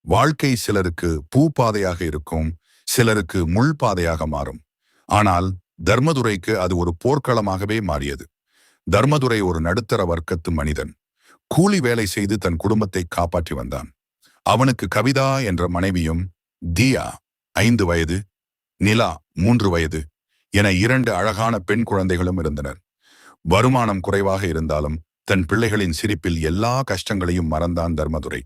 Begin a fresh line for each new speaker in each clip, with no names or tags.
வாழ்க்கை சிலருக்கு பூப்பாதையாக இருக்கும், சிலருக்கு முள் பாதையாக மாறும். ஆனால் தர்மதுரைக்கு அது ஒரு போர்க்களமாகவே மாறியது. தர்மதுரை ஒரு நடுத்தர வர்க்கத்து மனிதன். கூலி வேலை செய்து தன் குடும்பத்தை காப்பாற்றி வந்தான். அவனுக்கு கவிதா என்ற மனைவியும், தியா 5 வயது, நிலா 3 வயது என 2 அழகான பெண் குழந்தைகளும் இருந்தனர். வருமானம் குறைவாக இருந்தாலும் தன் பிள்ளைகளின் சிரிப்பில் எல்லா கஷ்டங்களையும் மறந்தான் தர்மதுரை.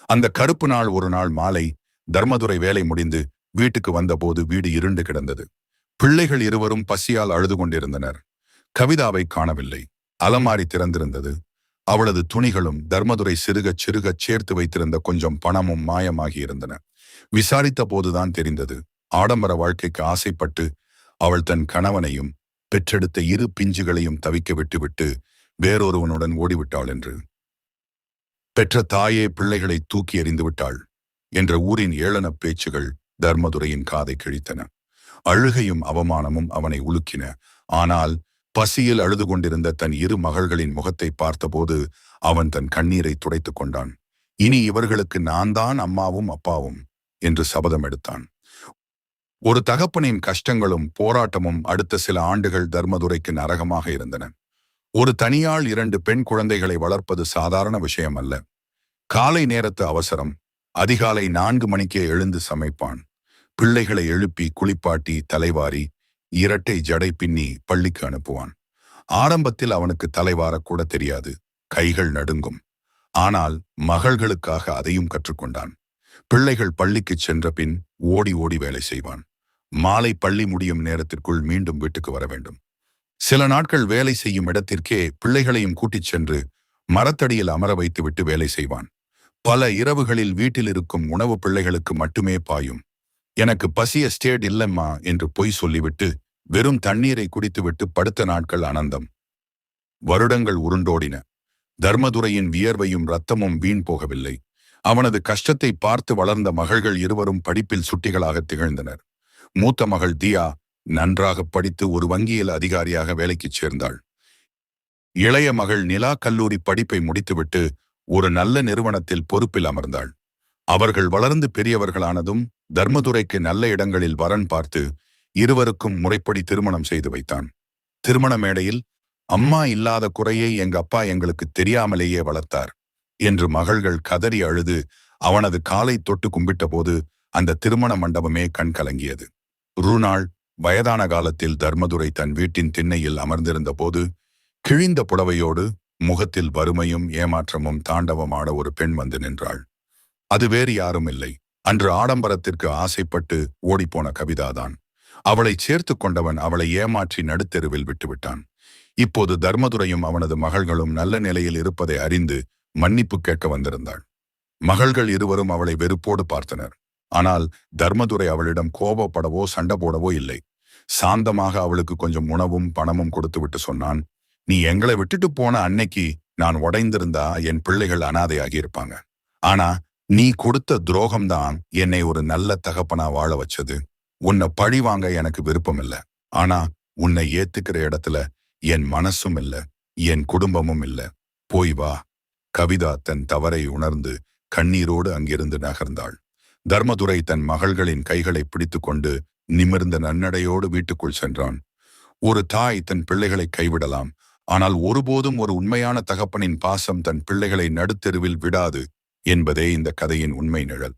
அந்த கருப்பு நாள் ஒரு நாள் மாலை தர்மதுரை வேலை முடிந்து வீட்டுக்கு வந்தபோது வீடு இருண்டு கிடந்தது. பிள்ளைகள் இருவரும் பசியால் அழுது கொண்டிருந்தனர். கவிதாவை காணவில்லை. அலமாரி திறந்திருந்தது. அவளது துணிகளும் தர்மதுரை சிறுகச் சிறுகச் சேர்த்து வைத்திருந்த கொஞ்சம் பணமும் மாயமாகி இருந்தன. விசாரித்த போதுதான் தெரிந்தது, ஆடம்பர வாழ்க்கைக்கு ஆசைப்பட்டு அவள் தன் கணவனையும் பெற்றெடுத்த 2 பிஞ்சுகளையும் தவிக்க விட்டுவிட்டு வேறொருவனுடன் ஓடிவிட்டாள் என்று. பெற்ற தாயே பிள்ளைகளை தூக்கி எறிந்து விட்டாள் என்ற ஊரின் ஏளனப் பேச்சுகள் தர்மதுரையின் காதை கிழித்தன. அழுகையும் அவமானமும் அவனை உலுக்கின. ஆனால் பசியில் அழுது கொண்டிருந்த தன் 2 மகள்களின் முகத்தை பார்த்தபோது அவன் தன் கண்ணீரை துடைத்துக் கொண்டான். இனி இவர்களுக்கு நான் தான் அம்மாவும் அப்பாவும் என்று சபதம் எடுத்தான். ஒரு தகப்பனின் கஷ்டங்களும் போராட்டமும் அடுத்த சில ஆண்டுகள் தர்மதுரைக்கு நரகமாக இருந்தன. ஒரு தனியாள் 2 பெண் குழந்தைகளை வளர்ப்பது சாதாரண விஷயம் அல்ல. காலை நேரத்து அவசரம். அதிகாலை 4 மணிக்கே எழுந்து சமைப்பான். பிள்ளைகளை எழுப்பி குளிப்பாட்டி தலைவாரி 2 ஜடை பின்னி பள்ளிக்கு அனுப்புவான். ஆரம்பத்தில் அவனுக்கு தலைவாரக்கூட தெரியாது. கைகள் நடுங்கும். ஆனால் மகள்களுக்காக அதையும் கற்றுக்கொண்டான். பிள்ளைகள் பள்ளிக்கு சென்ற பின் ஓடி ஓடி வேலை செய்வான். மாலை பள்ளி முடியும் நேரத்திற்குள் மீண்டும் வீட்டுக்கு வர வேண்டும். சில நாட்கள் வேலை செய்யும் இடத்திற்கே பிள்ளைகளையும் கூட்டிச் சென்று மரத்தடியில் அமர வைத்துவிட்டு வேலை செய்வான். பல இரவுகளில் வீட்டில் இருக்கும் உணவு பிள்ளைகளுக்கு மட்டுமே பாயும். எனக்கு பசிய ஸ்டேட் இல்லம்மா என்று பொய் சொல்லிவிட்டு வெறும் தண்ணீரை குடித்துவிட்டு படுத்த நாட்கள் அனந்தம். வருடங்கள் உருண்டோடின. தர்மதுரையின் வியர்வையும் இரத்தமும் வீண் போகவில்லை. அவனது கஷ்டத்தை பார்த்து வளர்ந்த மகள்கள் இருவரும் படிப்பில் சுட்டிகளாக திகழ்ந்தனர். மூத்த மகள் தியா நன்றாக படித்து ஒரு வங்கியில் அதிகாரியாக வேலைக்கு சேர்ந்தாள். இளைய மகள் நிலா கல்லூரி படிப்பை முடித்துவிட்டு ஒரு நல்ல நிறுவனத்தில் பொறுப்பில் அமர்ந்தாள். அவர்கள் வளர்ந்து பெரியவர்களானதும் தர்மதுரைக்கு நல்ல இடங்களில் வரன் பார்த்து இருவருக்கும் முறைப்படி திருமணம் செய்து வைத்தான். திருமண மேடையில், அம்மா இல்லாத குறையை எங்க அப்பா எங்களுக்கு தெரியாமலேயே வளர்த்தார் என்று மகள்கள் கதறி அழுது அவனது காலை தொட்டு கும்பிட்ட போது அந்த திருமண மண்டபமே கண் கலங்கியது. ஒரு நாள் வயதான காலத்தில் தர்மதுரை தன் வீட்டின் திண்ணையில் அமர்ந்திருந்த போது கிழிந்த புடவையோடு முகத்தில் வறுமையும் ஏமாற்றமும் தாண்டவமாட ஒரு பெண் வந்து நின்றாள். அது வேறு யாரும் இல்லை, அன்று ஆடம்பரத்திற்கு ஆசைப்பட்டு ஓடிப்போன கவிதாதான். அவளை சேர்த்து கொண்டவன் அவளை ஏமாற்றி நடுத்தெருவில் விட்டுவிட்டான். இப்போது தர்மதுரையும் அவனது மகள்களும் நல்ல நிலையில் இருப்பதை அறிந்து மன்னிப்பு கேட்க வந்திருந்தாள். மகள்கள் இருவரும் அவளை வெறுப்போடு பார்த்தனர். ஆனால் தர்மதுரை அவளிடம் கோபப்படவோ சண்டை போடவோ இல்லை. சாந்தமாக அவளுக்கு கொஞ்சம் உணவும் பணமும் கொடுத்துவிட்டு சொன்னான், நீ எங்களை விட்டுட்டு போன அன்னைக்கு நான் உடைந்திருந்தா என் பிள்ளைகள் அனாதையாகி இருப்பாங்க. ஆனா நீ கொடுத்த துரோகம்தான் என்னை ஒரு நல்ல தகப்பனா வாழ வச்சது. உன்னை பழி வாங்க எனக்கு விருப்பம் இல்லை. ஆனா உன்னை ஏத்துக்கிற இடத்துல என் மனசும் இல்ல, என் குடும்பமும் இல்ல. போய் வா. கவிதா தன் தவறை உணர்ந்து கண்ணீரோடு அங்கிருந்து நகர்ந்தாள். தர்மதுரை தன் மகள்களின் கைகளை பிடித்து கொண்டு நிமிர்ந்த நன்னடையோடு வீட்டுக்குள் சென்றான். ஒரு தாய் தன் பிள்ளைகளை கைவிடலாம், ஆனால் ஒருபோதும் ஒரு உண்மையான தகப்பனின் பாசம் தன் பிள்ளைகளை நடுத்தெருவில் விடாது என்பதே இந்த கதையின் உண்மை நிழல்.